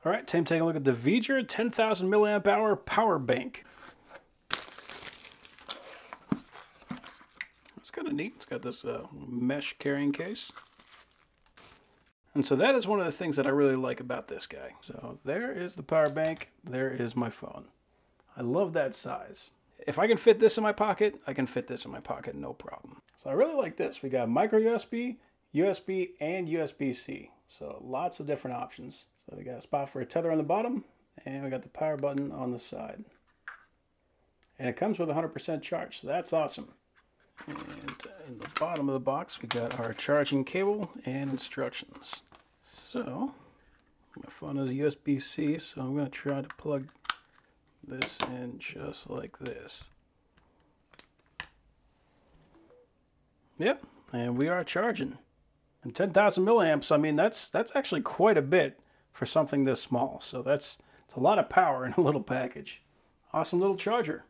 All right, time to take a look at the Veger 10,000 milliamp hour power bank. It's kind of neat. It's got this mesh carrying case. And so that is one of the things that I really like about this guy. So there is the power bank. There is my phone. I love that size. If I can fit this in my pocket, I can fit this in my pocket, no problem. So I really like this. We got micro USB, USB, and USB-C. So lots of different options. So we got a spot for a tether on the bottom, and we got the power button on the side. And it comes with 100% charge, so that's awesome. And in the bottom of the box, we got our charging cable and instructions. So my phone is USB-C, so I'm going to try to plug this in just like this. Yep, and we are charging. And 10,000 milliamps, I mean, that's actually quite a bit for something this small. So it's a lot of power in a little package. Awesome little charger.